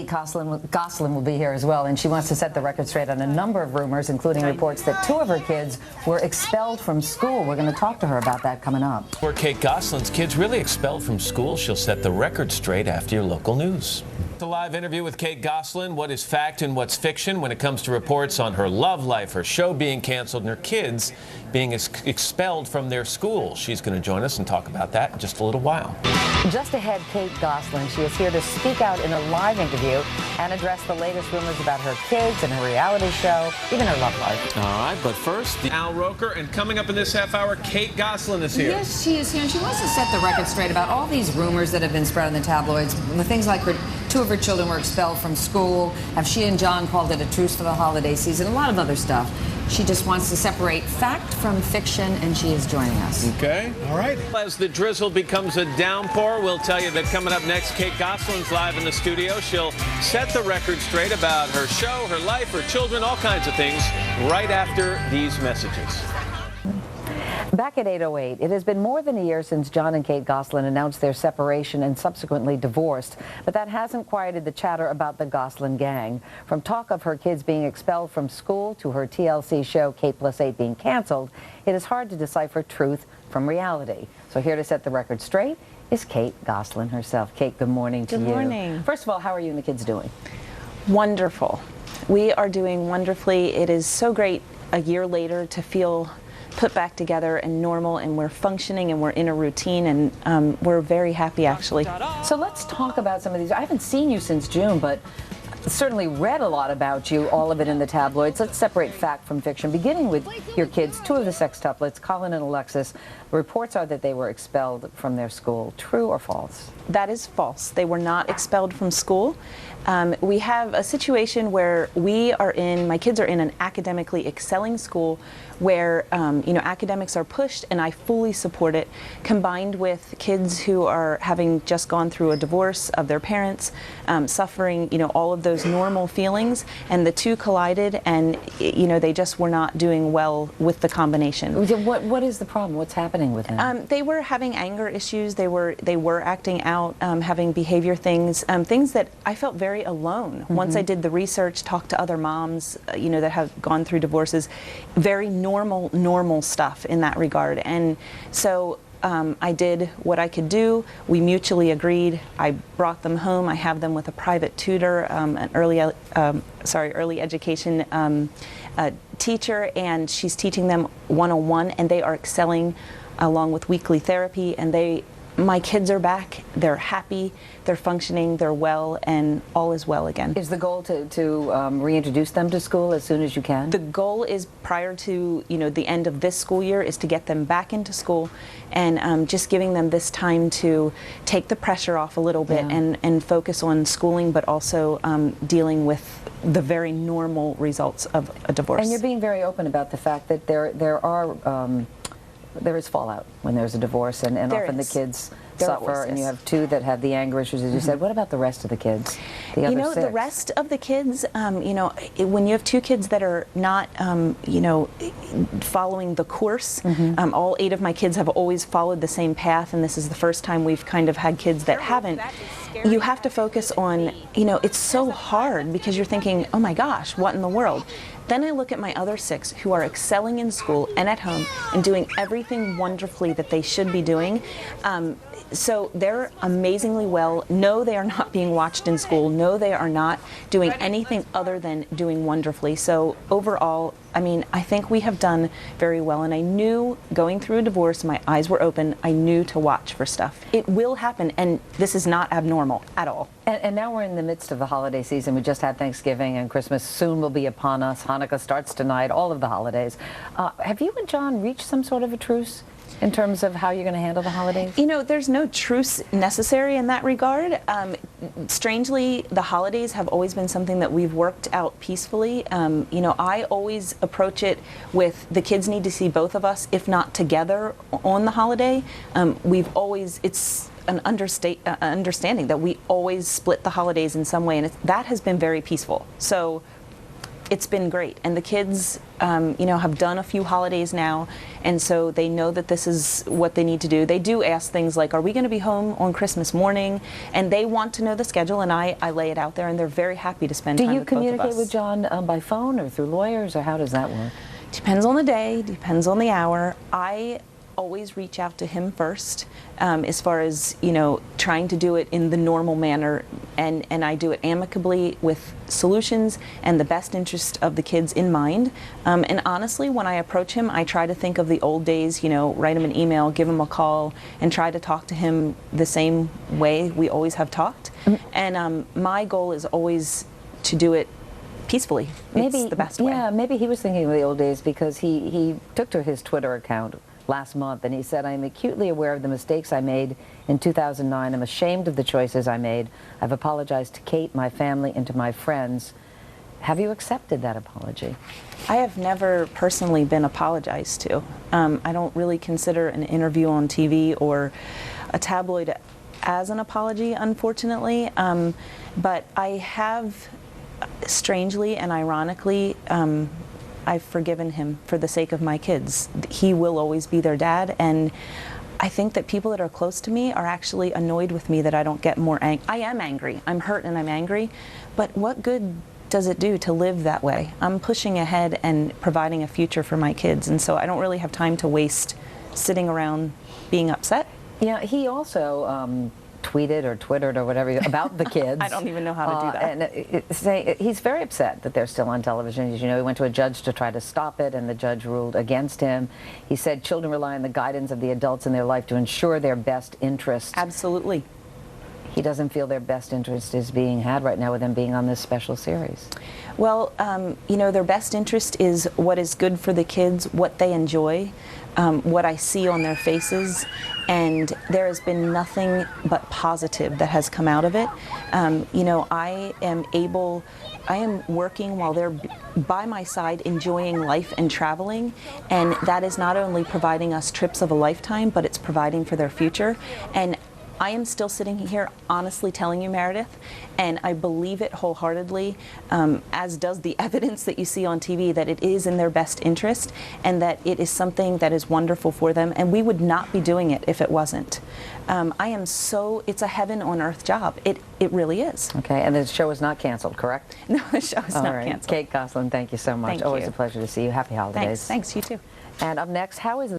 Gosselin will be here as well, and she wants to set the record straight on a number of rumors, including reports that 2 of her kids were expelled from school. We're going to talk to her about that coming up. Were Kate Gosselin's kids really expelled from school? She'll set the record straight after your local news. A live interview with Kate Gosselin. What is fact and what's fiction when it comes to reports on her love life, her show being canceled, and her kids being expelled from their school? She's going to join us and talk about that in just a little while. Just ahead, Kate Gosselin. She is here to speak out in a live interview and address the latest rumors about her kids and her reality show, even her love life. All right, but first, Al Roker, and coming up in this half hour, Kate Gosselin is here. Yes, she is here, and she wants to set the record straight about all these rumors that have been spread in the tabloids. Things like 2 of her children were expelled from school. Have she and John called it a truce for the holiday season? A lot of other stuff. She just wants to separate fact from fiction, and she is joining us. Okay. All right. As the drizzle becomes a downpour, we'll tell you that coming up next, Kate Gosselin's live in the studio. She'll set the record straight about her show, her life, her children, all kinds of things, right after these messages. Back at 8:08, it has been more than a year since John and Kate Gosselin announced their separation and subsequently divorced, but that hasn't quieted the chatter about the Gosselin gang. From talk of her kids being expelled from school to her TLC show Kate+8 being canceled, it is hard to decipher truth from reality. So here to set the record straight is Kate Gosselin herself. Kate, good morning to you. Good morning. First of all, how are you and the kids doing? Wonderful. We are doing wonderfully. It is so great a year later to feel put back together and normal, and we're functioning and we're in a routine, and we're very happy, actually. So let's talk about some of these. I haven't seen you since June, but certainly read a lot about you, all of it in the tabloids. Let's separate fact from fiction, beginning with your kids, 2 of the sextuplets, Colin and Alexis. Reports are that they were expelled from their school. True or false? That is false. They were not expelled from school. We have a situation where my kids are in an academically excelling school where, academics are pushed, and I fully support it, combined with kids who are having just gone through a divorce of their parents, suffering, all of those normal feelings, and the 2 collided, and, they just were not doing well with the combination. What is the problem? What's happening with them? They were having anger issues. They were acting out, having behavior things that I felt very alone. Once I did the research, talked to other moms, that have gone through divorces, very normal stuff in that regard. And so I did what I could do. We mutually agreed. I brought them home. I have them with a private tutor, an early education teacher, and she's teaching them one-on-one, and they are excelling along with weekly therapy, and my kids are back. They're happy, they're functioning, they're well, and all is well again. Is the goal to reintroduce them to school as soon as you can? The goal is, prior to the end of this school year, is to get them back into school, and just giving them this time to take the pressure off a little bit, and focus on schooling, but also dealing with the very normal results of a divorce. And you're being very open about the fact that there is fallout when there's a divorce, and often the kids suffer, and you have 2 that have the anger issues, as you said. What about the rest of the kids? The other 6? The rest of the kids, when you have 2 kids that are not, following the course, all 8 of my kids have always followed the same path, and this is the first time we've kind of had kids that haven't. You have to focus on, it's so hard because you're thinking, oh my gosh, what in the world? Then I look at my other 6 who are excelling in school and at home and doing everything wonderfully that they should be doing. So they're amazingly well. No, they are not being watched in school. No, they are not doing anything other than doing wonderfully. So overall, I think we have done very well, and I knew going through a divorce, my eyes were open. I knew to watch for stuff. It will happen, and this is not abnormal at all. And now we're in the midst of the holiday season. We just had Thanksgiving, and Christmas soon will be upon us. Hanukkah starts tonight, all of the holidays. Have you and John reached some sort of a truce in terms of how you're going to handle the holidays? There's no truce necessary in that regard. Strangely, the holidays have always been something that we've worked out peacefully. I always approach it with the kids need to see both of us, if not together, on the holiday. It's an understanding that we always split the holidays in some way, and that has been very peaceful. So it's been great, and the kids, have done a few holidays now, and so they know that this is what they need to do. They do ask things like, "Are we going to be home on Christmas morning?" And they want to know the schedule, and I lay it out there, and they're very happy to spend time with both of us. Do you communicate with John by phone or through lawyers, or how does that work? Depends on the day, depends on the hour. I always reach out to him first, as far as trying to do it in the normal manner, and I do it amicably with solutions and the best interest of the kids in mind. And honestly, when I approach him, I try to think of the old days, write him an email, give him a call, and try to talk to him the same way we always have talked. And my goal is always to do it peacefully. It's the best way. Yeah, maybe he was thinking of the old days, because he took to his Twitter account last month and he said, "I am acutely aware of the mistakes I made in 2009. I'm ashamed of the choices I made. I've apologized to Kate, my family, and to my friends." Have you accepted that apology? I have never personally been apologized to. I don't really consider an interview on TV or a tabloid as an apology, unfortunately. But I have, strangely and ironically, I've forgiven him for the sake of my kids. He will always be their dad, and I think that people that are close to me are actually annoyed with me that I don't get more angry. I am angry. I'm hurt and I'm angry, but what good does it do to live that way? I'm pushing ahead and providing a future for my kids, and so I don't really have time to waste sitting around being upset. Yeah, he also tweeted or twittered or whatever about the kids. I don't even know how to do that. And he's very upset that they're still on television. As you know, he went to a judge to try to stop it, and the judge ruled against him. He said children rely on the guidance of the adults in their life to ensure their best interest. Absolutely. He doesn't feel their best interest is being had right now with them being on this special series. Well, their best interest is what is good for the kids, what they enjoy, what I see on their faces, and there has been nothing but positive that has come out of it. I am working while they're by my side, enjoying life and traveling, and that is not only providing us trips of a lifetime, but it's providing for their future. And I am still sitting here honestly telling you, Meredith, and I believe it wholeheartedly, as does the evidence that you see on TV, that it is in their best interest and that it is something that is wonderful for them, and we would not be doing it if it wasn't. It's a heaven on earth job. It really is. Okay, and the show is not canceled, correct? No, the show is not canceled. Kate Gosselin, thank you so much. Thank Always you. a pleasure to see you. Happy holidays. Thanks, you too. And up next, how is